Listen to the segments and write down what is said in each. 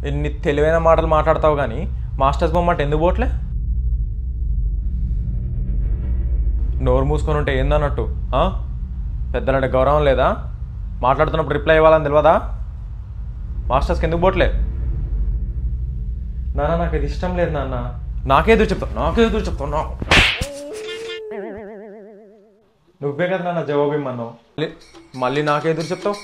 ఎన్ని తెలివైన మాటలు మాట్లాడతావు కానీ మాస్టర్స్ బొమ్మంటే ఎందుకు పోట్లే? నోరు మూసుకొని ఉంటే ఏందన్నట్టు? పెద్దలంటే గౌరవం లేదా? మాట్లాడుతున్నప్పుడు రిప్లై ఇవ్వాలని తెలియదా? మాస్టర్స్కి ఎందుకు పోట్లే? నాన్న నాకు ఇది ఇష్టం లేదు నాన్న. నాకేదో చెప్తావు నువ్వే కదా నాన్న జవాబు ఇమ్మన్నావు, మళ్ళీ నాకెదురు చెప్తావు?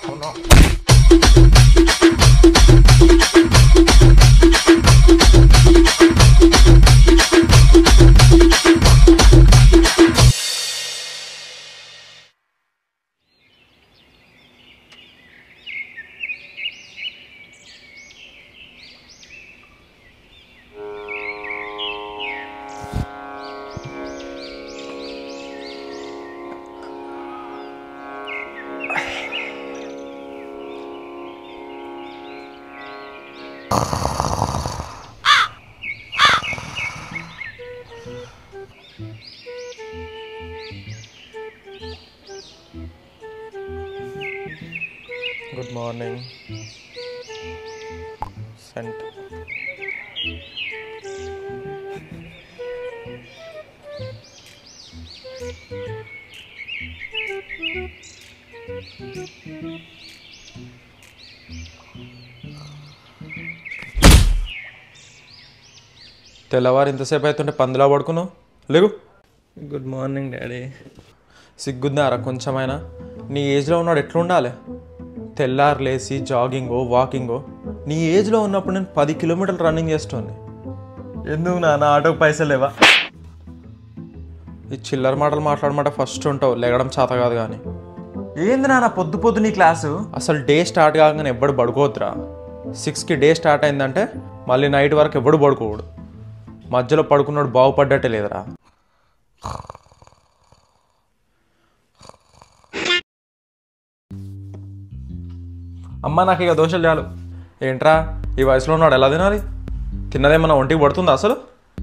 గుడ్ మార్నింగ్ సెంట్. తెల్లవారు ఇంతసేపు అవుతుంటే పందిలా పడుకున్నావు, లేవు. Good morning daddy. సిగ్గుందారా కొంచెమైనా? నీ ఏజ్లో ఉన్నాడు ఎట్లుండాలి? తెల్లారు లేచి జాగింగో వాకింగో. నీ ఏజ్లో ఉన్నప్పుడు నేను 10 కిలోమీటర్లు రన్నింగ్ చేస్తుంది. ఎందుకు నాన్న ఆటోకి పైసలు లేవా? ఈ చిల్లర మాటలు మాట్లాడమంటే ఫస్ట్ ఉంటావు, లెగడం చేత కాదు కానీ. ఏంది నాన్న పొద్దు నీ క్లాసు? అసలు డే స్టార్ట్ కాగానే ఎవ్వడు పడుకోవద్దురా. 6కి డే స్టార్ట్ అయిందంటే మళ్ళీ నైట్ వరకు ఎవ్వడు పడుకోవడు. మధ్యలో పడుకున్నాడు బాగుపడ్డట్టే లేదురా. అమ్మ నాకు ఇక దోశలు చాలు. ఏంట్రా ఈ వయసులో ఉన్నాడు ఎలా తినాలి? తిన్నదేమన్నా ఒంటికి పడుతుందా అసలు?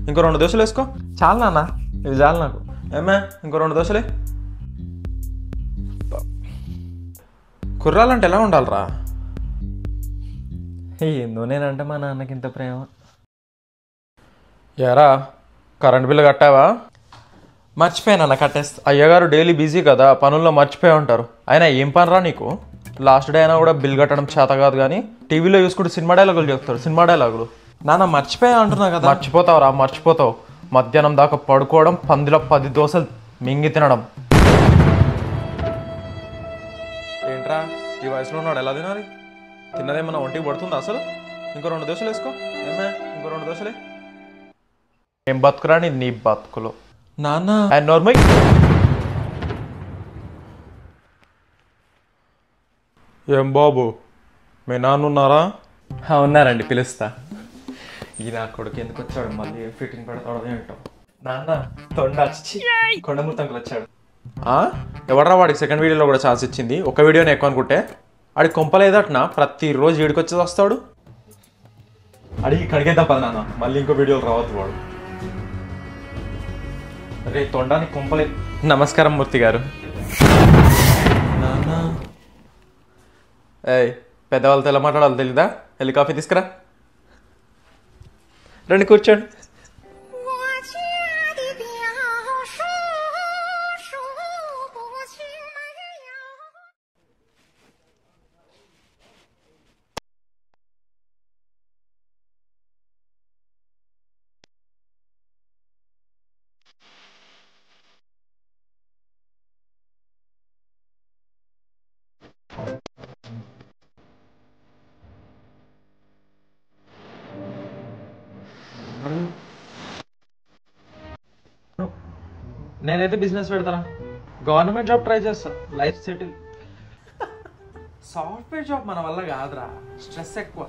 ఇంకో 2 దోశలు వేసుకో. చాలు నాన్న, ఇవి చాలు నాకు. ఏమే ఇంకో 2 దోశలే. కుర్రాలంటే ఎలా ఉండాలిరా? ఏందో నేనంటే మా నాన్నకి ఇంత ప్రేమ. ఎరా కరెంట్ బిల్లు కట్టావా? మర్చిపోయానన్న కట్టేస్తా. అయ్యగారు డైలీ బిజీ కదా, పనుల్లో మర్చిపోయి ఉంటారు. అయినా ఏం పనిరా నీకు? లాస్ట్ డే అయినా కూడా బిల్ కట్టడం చేత కాదు కానీ టీవీలో చూసుకుంటే సినిమా డైలాగులు చెప్తాడు. సినిమా డైలాగులు నాన్న మర్చిపోయా అంటున్నా కదా. మర్చిపోతావురా, మర్చిపోతావు. మధ్యాహ్నం దాకా పడుకోవడం, పందిలో 10 దోశలు మింగి తినడం. ఏంట్రా ఈ వయసులో ఉన్నాడు ఎలా తినాలి? తిన్నదేమన్నా ఒంటికి పడుతుందా అసలు? ఇంకో 2 దోశలు వేసుకో. ఏమే ఇంకో 2 దోశలే. ఏం బతుకురా నీ బతుకులు నాన్న. నార్మల్ ఏం బాబు మీ నాన్న ఉన్నారా? ఉన్నారండి, పిలుస్తా. ఈ నా కొడుకు ఎందుకు వచ్చాడు? మళ్ళీ ఏ ఫిట్టింగ్ పెడతాడో ఏంటో. నాన్న కొండమూర్తంకులు వచ్చాడు. ఎవడరా వాడికి సెకండ్ వీడియోలో కూడా ఛాన్స్ ఇచ్చింది? ఒక వీడియోనే ఎక్కువ అనుకుంటే. ఆడికి కొంపలేదట్నా? ప్రతిరోజు ఈడికొచ్చి వస్తాడు. అడిగి కడిగేద్దాం పద నాన్న, మళ్ళీ ఇంకో వీడియోలు రావద్దు వాడు. రే తొండానికి కొంపలే. నమస్కారం మూర్తి గారు. నాన్న ఏయ్ పెద్దవాళ్ళతో ఎలా మాట్లాడాలో తెలీదా? వెళ్ళి కాఫీ తీసుకురా. రండి కూర్చోండి. నేనైతే బిజినెస్ పెడతానా, గవర్నమెంట్ జాబ్ ట్రై చేస్తా, లైఫ్ సెటిల్. సాఫ్ట్వేర్ జాబ్ మన వల్ల కాదురా, స్ట్రెస్ ఎక్కువ.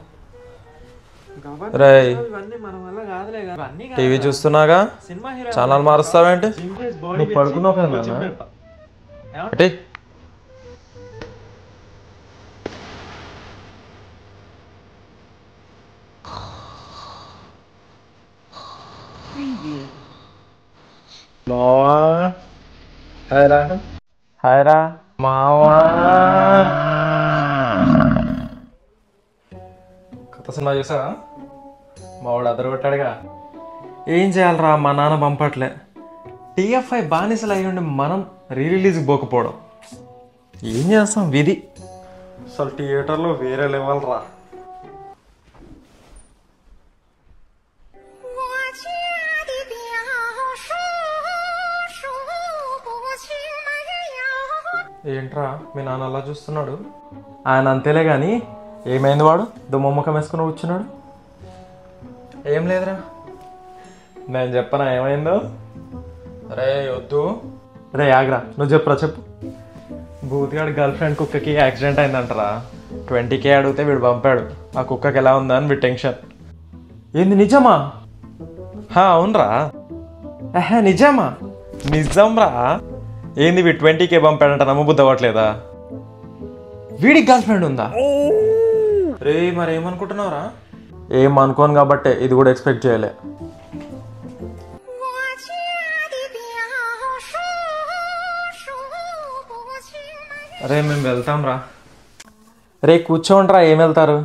టీవీ చూస్తున్నాగా ఛానల్ మారుస్తావేంటి? నువ్వు పడుకున్నావు కదా. మావా హాయ్రా. హాయ్రా మావా. సినిమా చూసావా? మా వాడు అదరగొట్టాడుగా. ఏం చేయాలరా, మా నాన్న పంపట్లే. TFI బానిసలు అయ్యి ఉండి మనం రిలీజ్కి పోకపోవడం ఏం చేస్తాం, విధి. అసలు థియేటర్లో వేరే లెవెల్ రా. ఏంట్రా మీ నాన్న అలా చూస్తున్నాడు? ఆయన అంతేలే కానీ ఏమైంది? వాడు దుమ్మమ్మకం వేసుకుని కూర్చున్నాడు. ఏం లేదురా. నేను చెప్పనా ఏమైందో? రే వద్దు. రే ఆగ్రా, నువ్వు చెప్పురా, చెప్పు. భూతిగాడి గర్ల్ ఫ్రెండ్ కుక్కకి యాక్సిడెంట్ అయిందంటరా. 20K అడిగితే వీడు పంపాడు. ఆ కుక్కకి ఎలా ఉందా అని వీడు టెన్షన్. ఏంది నిజమా? అవునరా. నిజమా? నిజంరా. ఏంది వీడు 20K పంపాడంట, నమ్మబుద్ధి అవ్వట్లేదా? వీడికి గర్ల్ ఫ్రెండ్ ఉందా? రే మరి ఏమనుకుంటున్నావురా? ఏం అనుకోను కాబట్టే ఇది కూడా ఎక్స్పెక్ట్ చేయలే. రే మేము వెళ్తాం రా. రే కూర్చోండిరా. ఏం వెళ్తారు?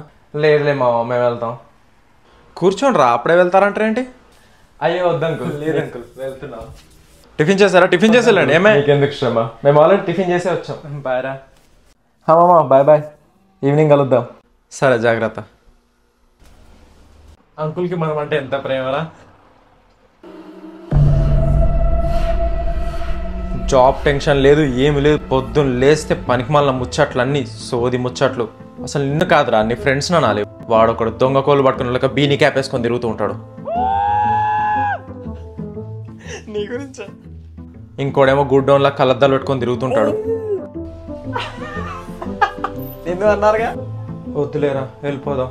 లేదులే మామ, మేము వెళ్తాం. కూర్చోండిరా, అప్పుడే వెళ్తారంటారేంటి? అయ్యో వద్దు అంకుల్. లేదు అంకుల్, వెళ్తున్నాం. టిఫిన్ చేశారా? టిఫిన్ చేసి వెళ్ళండి. ఏమే ఎందుకు శ్రమ, మేము ఆల్రెడీ టిఫిన్ చేసే వచ్చాం. బాయ్ రా. మామ బాయ్ బాయ్, ఈవినింగ్ కలుద్దాం. సరే జాగ్రత్త. అంకుల్కి మనం అంటే ఎంత ప్రేమరా. జాబ్ టెన్షన్ లేదు, ఏమి లేదు. పొద్దున్న లేస్తే పనికి మళ్ళీ ముచ్చట్లన్నీ సోది ముచ్చట్లు. అసలు నిన్ను కాదురా, నీ ఫ్రెండ్స్ నాలి. వాడు ఒకడు దొంగ కోళ్ళు పట్టుకుని లేక బీని క్యాప్ వేసుకొని తిరుగుతూ ఉంటాడు. నీ గురించా? ఇంకోడేమో గుడ్డోన్లా కలద్దాలు పెట్టుకొని తిరుగుతుంటాడు. ఎందుకు అన్నారుగా? వద్దులేరా, వెళ్ళిపోదాం.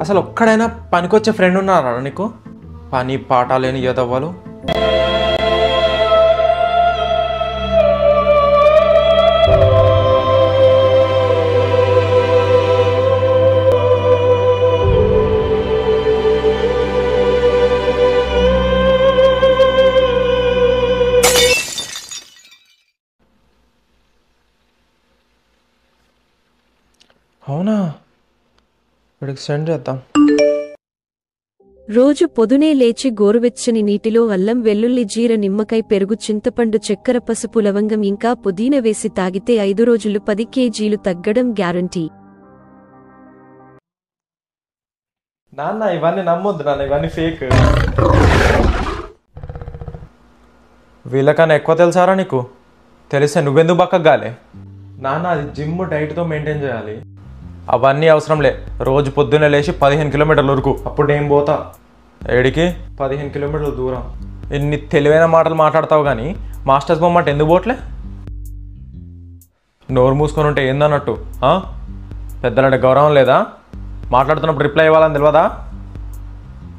అసలు ఒక్కడైనా పనికొచ్చే ఫ్రెండ్ ఉన్నారా నీకు? పని పాట లేని ఎదవ్వలు. అవునా? వీడికి సెండ్ చేద్దాం. రోజు పొదునే లేచి గోరువెచ్చని నీటిలో అల్లం, వెల్లుల్లి, జీర, నిమ్మకాయ, పెరుగు, చింతపండు, చక్కెర, పసుపు, లవంగం ఇంకా పుదీనా వేసి తాగితే 5 రోజులు 10 కేజీలు తగ్గడం గ్యారంటీ. నాన్న ఇవన్నీ నమ్మొద్దు నాన్న, ఇవన్నీ ఫేక్. వీళ్ళకన్నా ఎక్కువ తెలుసారా నీకు? తెలిస్తే నువ్వెందుకు బక్కగాలే? నాన్న అది జిమ్ డైట్తో మెయింటైన్ చేయాలి. అవన్నీ అవసరం లే. రోజు పొద్దున్నే లేచి 15 కిలోమీటర్ల వరకు. అప్పుడు నేను పోతా. ఏడికి? 15 కిలోమీటర్ల దూరం. ఎన్ని తెలివైన మాటలు మాట్లాడతావు కానీ మాస్టర్స్ బొమ్మంటే ఎందుకు పోట్లే? నోరు మూసుకొని ఉంటే ఏందన్నట్టు? పెద్దలంటే గౌరవం లేదా? మాట్లాడుతున్నప్పుడు రిప్లై ఇవ్వాలని తెలియదా?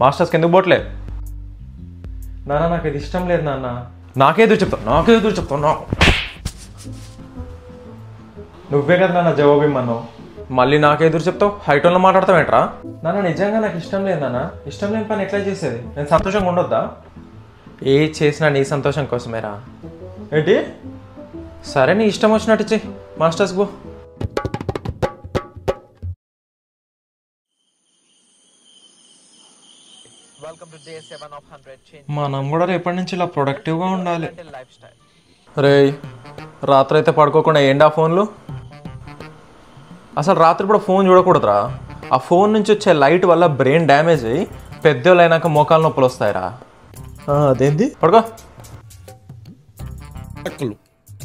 మాస్టర్స్కి ఎందుకు పోట్లే? నాన్న నాకు ఇది ఇష్టం లేదు నాన్న. నాకేదో చెప్తావు. నువ్వే కదా నాన్న జవాబు ఇమ్మన్నావు. మళ్ళీ నాకెదురు చెప్తావు? హైటోన్లో మాట్లాడతావేంట్రా? నాన్న నిజంగా నాకు ఇష్టం లేదు నాన్న. ఇష్టం లేని పని ఎట్లా చేసేది? నేను సంతోషంగా ఉండొద్దా? ఏ చేసినా నీ సంతోషం కోసమేరా. ఏంటి? సరే నీ ఇష్టం వచ్చినట్టు చెయ్యి. మాస్టర్స్ పో. మనం కూడా రేపటి నుంచి ఇలా ప్రొడక్టివ్గా ఉండాలి. రే రాత్రి అయితే పడుకోకుండా ఏండా ఫోన్లు? అసలు రాత్రి కూడా ఫోన్ చూడకూడదురా. ఆ ఫోన్ నుంచి వచ్చే లైట్ వల్ల బ్రెయిన్ డ్యామేజ్ అయ్యి పెద్దోళ్ళు అయినాక మోకాలు నొప్పులు వస్తాయిరా. అదేంటి? పడుకో.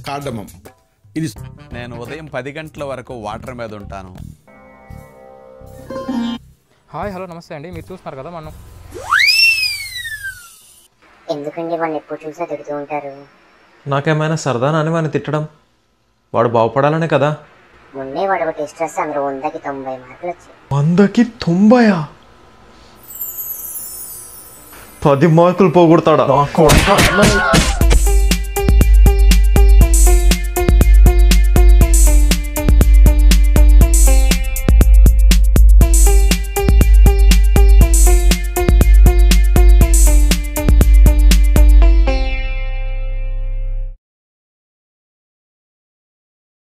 కార్డమం ఇది. నేను ఉదయం 10 గంటల వరకు వాటర్ మీద ఉంటాను. హాయ్ హలో నమస్తే అండి. మీరు చూస్తున్నారు కదా మనం. ఎందుకండి వాళ్ళు ఎప్పుడు చూసా తిడుతూ ఉంటారు? నాకేమైనా సరదానా అని వాడిని తిట్టడం? వాడు బాగుపడాలనే కదా. మొన్నే వాడు ఒక టెస్ట్ రాస్తే అందులో 100కి 90 మార్కులు వచ్చాయి. 100కి 90? 10 మార్కులు పోగొడతాడా?